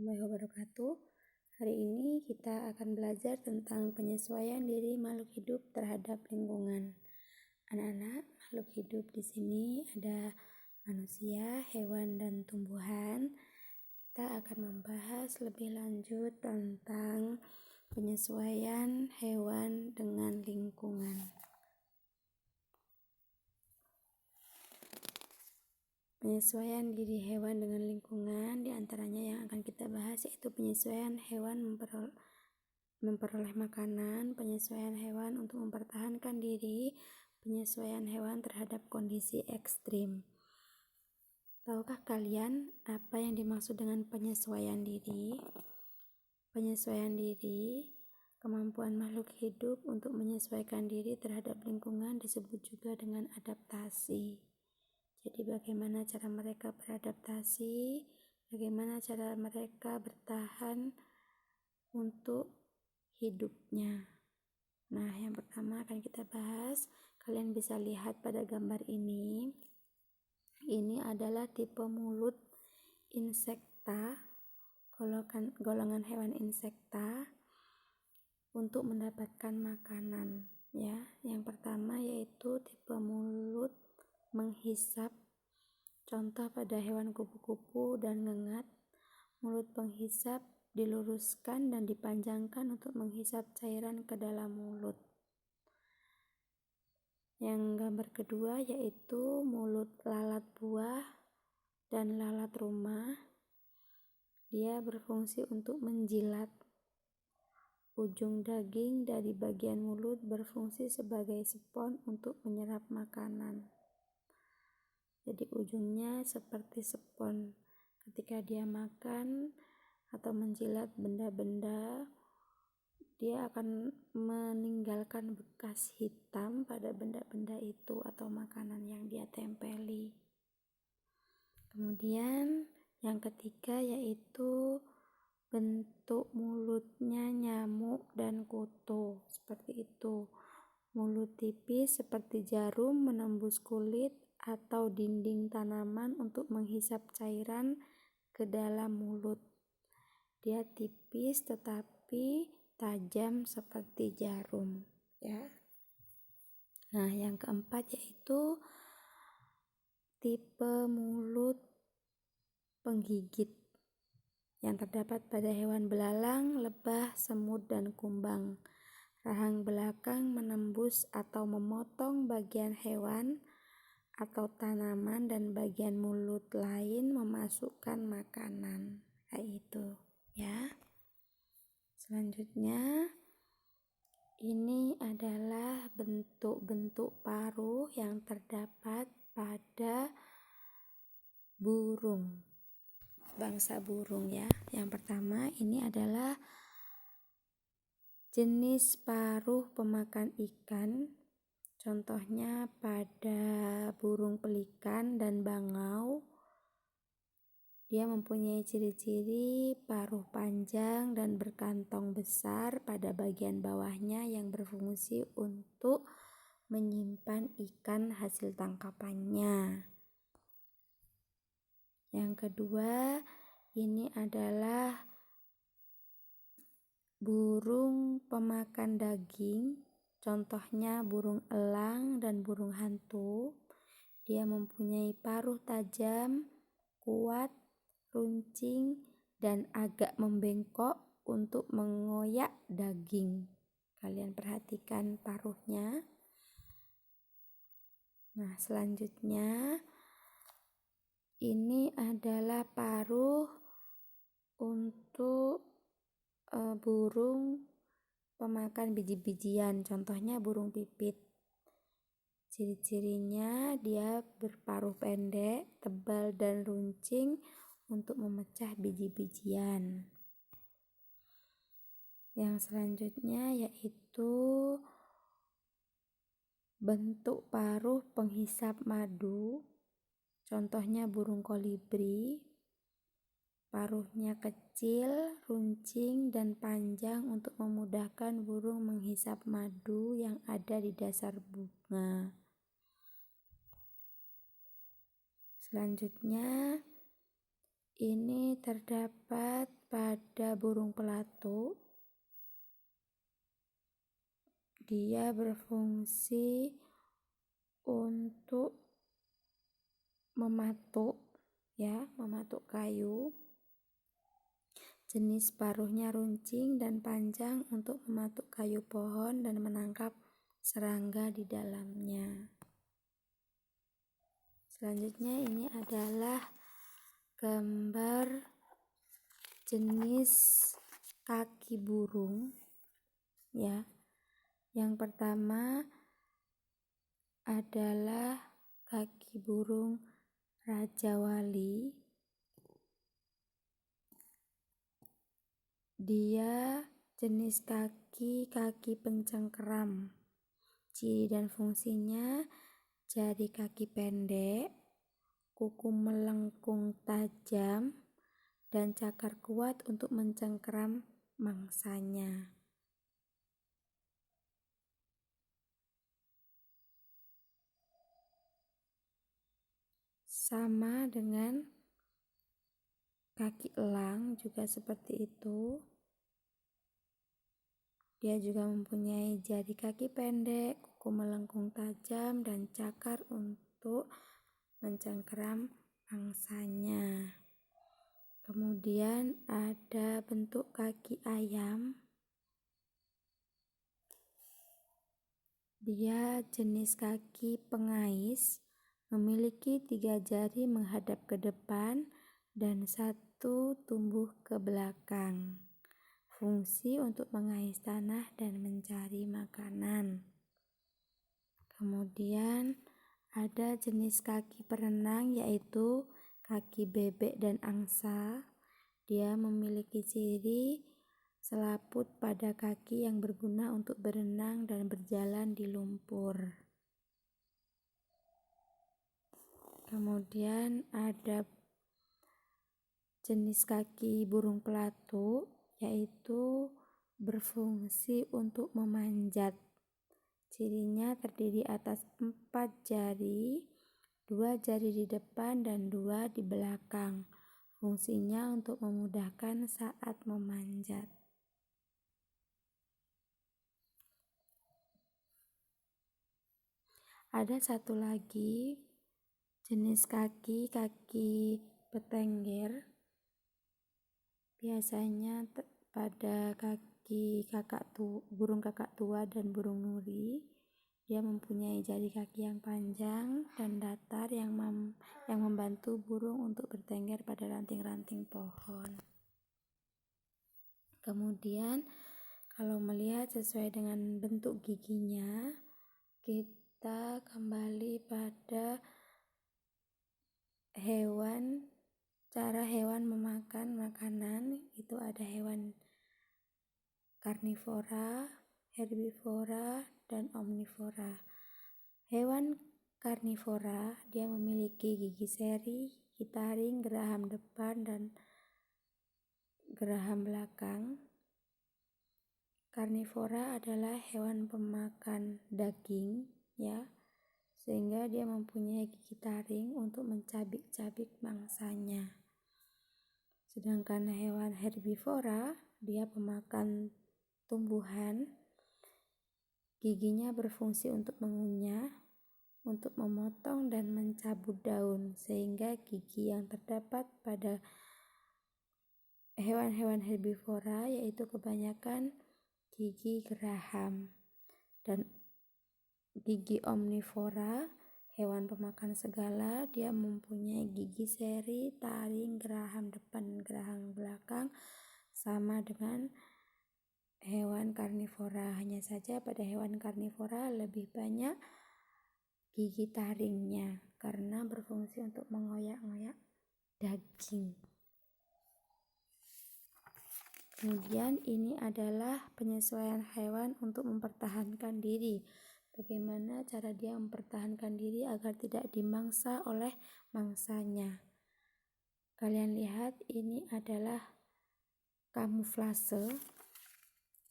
warahmatullahi wabarakatuh. Hari ini kita akan belajar tentang penyesuaian diri makhluk hidup terhadap lingkungan. Anak-anak, makhluk hidup di sini ada manusia, hewan, dan tumbuhan. Kita akan membahas lebih lanjut tentang penyesuaian hewan dengan lingkungan. Penyesuaian diri hewan dengan lingkungan, diantaranya yang akan kita bahas yaitu penyesuaian hewan memperoleh makanan, penyesuaian hewan untuk mempertahankan diri, penyesuaian hewan terhadap kondisi ekstrim. Tahukah kalian apa yang dimaksud dengan penyesuaian diri? Penyesuaian diri, kemampuan makhluk hidup untuk menyesuaikan diri terhadap lingkungan disebut juga dengan adaptasi. Jadi bagaimana cara mereka beradaptasi, bagaimana cara mereka bertahan untuk hidupnya. Nah, yang pertama akan kita bahas, kalian bisa lihat pada gambar ini. Ini adalah tipe mulut insekta, golongan hewan insekta untuk mendapatkan makanan. Ya, yang pertama yaitu tipe mulut menghisap. Contoh pada hewan kupu-kupu dan ngengat, mulut penghisap diluruskan dan dipanjangkan untuk menghisap cairan ke dalam mulut. Yang gambar kedua yaitu mulut lalat buah dan lalat rumah. Dia berfungsi untuk menjilat. Ujung daging dari bagian mulut berfungsi sebagai spons untuk menyerap makanan. Jadi ujungnya seperti spons. Ketika dia makan atau menjilat benda-benda, dia akan meninggalkan bekas hitam pada benda-benda itu atau makanan yang dia tempeli. Kemudian yang ketiga yaitu bentuk mulutnya nyamuk dan kutu. Seperti itu. Mulut tipis seperti jarum menembus kulit atau dinding tanaman untuk menghisap cairan ke dalam mulut. Dia tipis tetapi tajam seperti jarum, ya. Nah, yang keempat yaitu tipe mulut penggigit yang terdapat pada hewan belalang, lebah, semut, dan kumbang. Rahang belakang menembus atau memotong bagian hewan atau tanaman dan bagian mulut lain memasukkan makanan. Kayak itu, ya. Selanjutnya, ini adalah bentuk-bentuk paruh yang terdapat pada burung, bangsa burung, ya. Yang pertama, ini adalah jenis paruh pemakan ikan. Contohnya pada burung pelikan dan bangau, dia mempunyai ciri-ciri paruh panjang dan berkantong besar pada bagian bawahnya yang berfungsi untuk menyimpan ikan hasil tangkapannya. Yang kedua, ini adalah burung pemakan daging. Contohnya burung elang dan burung hantu. Dia mempunyai paruh tajam, kuat, runcing, dan agak membengkok untuk mengoyak daging. Kalian perhatikan paruhnya. Nah, selanjutnya ini adalah paruh untuk burung pemakan biji-bijian, contohnya burung pipit. Ciri-cirinya dia berparuh pendek, tebal, dan runcing untuk memecah biji-bijian. Yang selanjutnya yaitu bentuk paruh penghisap madu, contohnya burung kolibri. Paruhnya kecil, runcing, dan panjang untuk memudahkan burung menghisap madu yang ada di dasar bunga. Selanjutnya, ini terdapat pada burung pelatuk. Dia berfungsi untuk mematuk kayu. Jenis paruhnya runcing dan panjang untuk mematuk kayu pohon dan menangkap serangga di dalamnya. Selanjutnya ini adalah gambar jenis kaki burung ya. Yang pertama adalah kaki burung rajawali. Dia jenis kaki pencengkeram. Ciri dan fungsinya: jari kaki pendek, kuku melengkung tajam, dan cakar kuat untuk mencengkeram mangsanya. Sama dengan kaki elang juga seperti itu. Dia juga mempunyai jari kaki pendek, kuku melengkung tajam, dan cakar untuk mencengkeram mangsanya. Kemudian ada bentuk kaki ayam. Dia jenis kaki pengais, memiliki 3 jari menghadap ke depan dan 1 tumbuh ke belakang. Fungsi untuk mengais tanah dan mencari makanan. Kemudian ada jenis kaki perenang, yaitu kaki bebek dan angsa. Dia memiliki ciri selaput pada kaki yang berguna untuk berenang dan berjalan di lumpur. Kemudian ada jenis kaki burung pelatuk, yaitu berfungsi untuk memanjat. Cirinya terdiri atas 4 jari, 2 jari di depan dan 2 di belakang. Fungsinya untuk memudahkan saat memanjat. Ada satu lagi jenis kaki petengger. Biasanya pada kaki burung kakak tua dan burung nuri. Dia mempunyai jari kaki yang panjang dan datar yang membantu burung untuk bertengger pada ranting-ranting pohon. Kemudian kalau melihat sesuai dengan bentuk giginya, kita kembali pada cara hewan memakan makanan. Itu ada hewan karnivora, herbivora, dan omnivora. Hewan karnivora dia memiliki gigi seri, gigi taring, geraham depan, dan geraham belakang. Karnivora adalah hewan pemakan daging ya, sehingga dia mempunyai gigi taring untuk mencabik-cabik mangsanya. Sedangkan hewan herbivora dia pemakan tumbuhan. Giginya berfungsi untuk mengunyah, untuk memotong dan mencabut daun, sehingga gigi yang terdapat pada hewan-hewan herbivora yaitu kebanyakan gigi geraham. Dan gigi omnivora, hewan pemakan segala, dia mempunyai gigi seri, taring, geraham depan, dan geraham belakang, sama dengan hewan karnivora. Hanya saja pada hewan karnivora lebih banyak gigi taringnya karena berfungsi untuk mengoyak-ngoyak daging. Kemudian ini adalah penyesuaian hewan untuk mempertahankan diri. Bagaimana cara dia mempertahankan diri agar tidak dimangsa oleh mangsanya. Kalian lihat ini adalah kamuflase,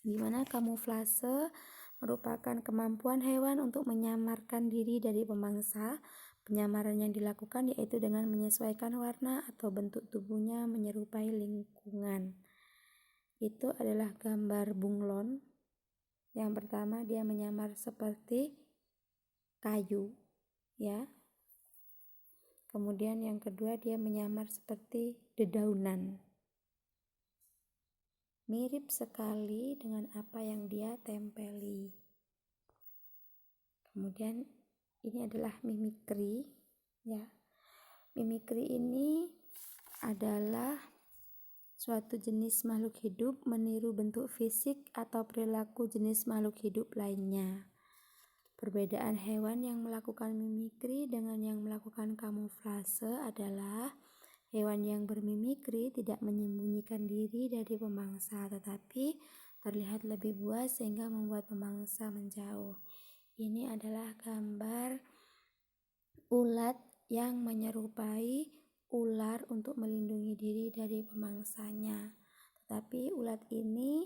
di mana kamuflase merupakan kemampuan hewan untuk menyamarkan diri dari pemangsa Penyamaran yang dilakukan yaitu dengan menyesuaikan warna atau bentuk tubuhnya menyerupai lingkungan. Itu adalah gambar bunglon. Yang pertama dia menyamar seperti kayu, ya. Kemudian yang kedua dia menyamar seperti dedaunan. Mirip sekali dengan apa yang dia tempeli. Kemudian ini adalah mimikri, ya. Mimikri ini adalah suatu jenis makhluk hidup meniru bentuk fisik atau perilaku jenis makhluk hidup lainnya. Perbedaan hewan yang melakukan mimikri dengan yang melakukan kamuflase adalah hewan yang bermimikri tidak menyembunyikan diri dari pemangsa, tetapi terlihat lebih buas sehingga membuat pemangsa menjauh. Ini adalah gambar ulat yang menyerupai ular untuk melindungi diri dari pemangsanya. Tetapi ulat ini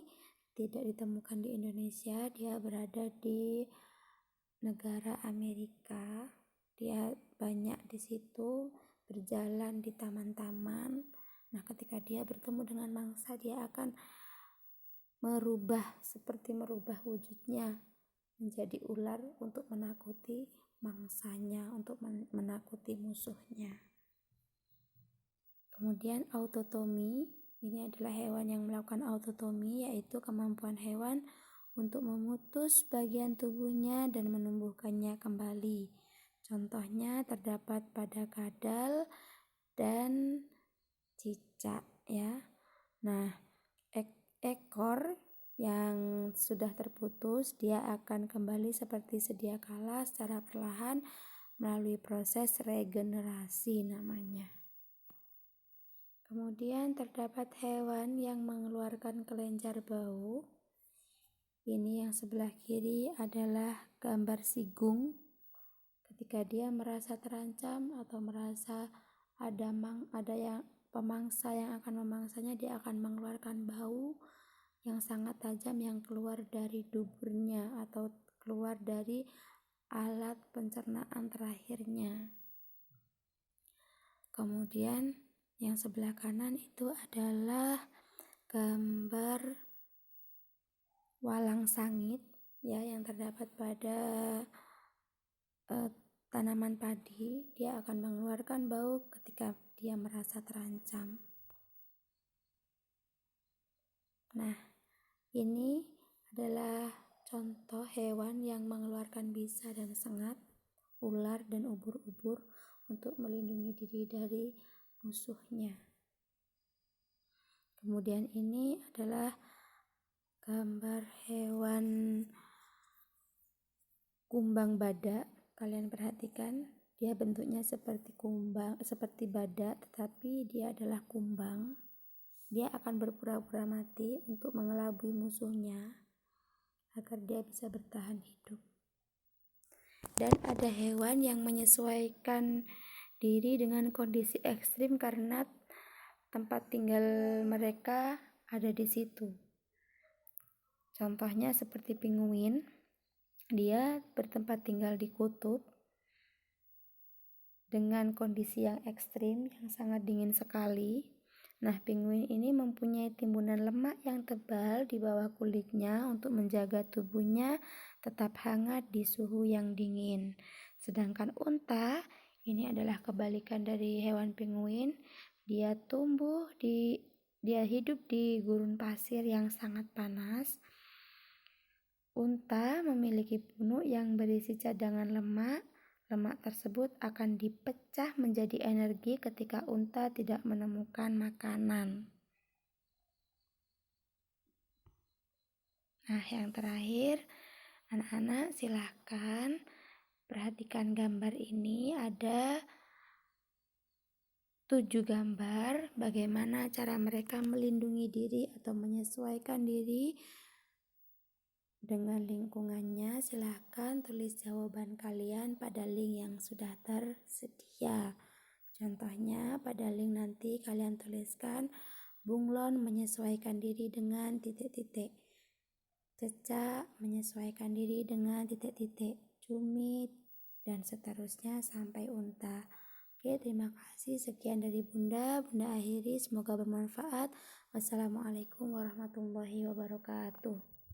tidak ditemukan di Indonesia, dia berada di negara Amerika. Dia banyak di situ berjalan di taman-taman. Nah, ketika dia bertemu dengan mangsa, dia akan seperti merubah wujudnya menjadi ular untuk menakuti mangsanya, untuk menakuti musuhnya. Kemudian autotomi, ini adalah hewan yang melakukan autotomi, yaitu kemampuan hewan untuk memutus bagian tubuhnya dan menumbuhkannya kembali. Contohnya terdapat pada kadal dan cicak, ya. Nah, ekor yang sudah terputus dia akan kembali seperti sedia kala secara perlahan melalui proses regenerasi namanya. Kemudian terdapat hewan yang mengeluarkan kelenjar bau. Ini yang sebelah kiri adalah gambar sigung. Ketika dia merasa terancam atau merasa ada pemangsa yang akan memangsanya, dia akan mengeluarkan bau yang sangat tajam yang keluar dari duburnya atau keluar dari alat pencernaan terakhirnya. Kemudian yang sebelah kanan itu adalah gambar walang sangit, ya, yang terdapat pada tanaman padi. Dia akan mengeluarkan bau ketika dia merasa terancam. Nah, ini adalah contoh hewan yang mengeluarkan bisa dan sengat, ular dan ubur-ubur untuk melindungi diri dari musuhnya. Kemudian ini adalah gambar hewan kumbang badak. Kalian perhatikan, dia bentuknya seperti badak, tetapi dia adalah kumbang. Dia akan berpura-pura mati untuk mengelabui musuhnya agar dia bisa bertahan hidup. Dan ada hewan yang menyesuaikan diri dengan kondisi ekstrim karena tempat tinggal mereka ada di situ. Contohnya seperti penguin, dia bertempat tinggal di kutub dengan kondisi yang ekstrim, yang sangat dingin sekali. Nah, penguin ini mempunyai timbunan lemak yang tebal di bawah kulitnya untuk menjaga tubuhnya tetap hangat di suhu yang dingin. Sedangkan unta ini adalah kebalikan dari hewan penguin. Dia hidup di gurun pasir yang sangat panas. Unta memiliki punuk yang berisi cadangan lemak. Lemak tersebut akan dipecah menjadi energi ketika unta tidak menemukan makanan. Nah, yang terakhir, anak-anak silahkan perhatikan gambar ini. Ada 7 gambar bagaimana cara mereka melindungi diri atau menyesuaikan diri dengan lingkungannya. Silahkan tulis jawaban kalian pada link yang sudah tersedia. Contohnya pada link nanti kalian tuliskan bunglon menyesuaikan diri dengan titik-titik, cecak menyesuaikan diri dengan titik-titik, cumi dan seterusnya sampai unta. Oke, terima kasih. Sekian dari Bunda. Bunda akhiri, semoga bermanfaat. Wassalamualaikum warahmatullahi wabarakatuh.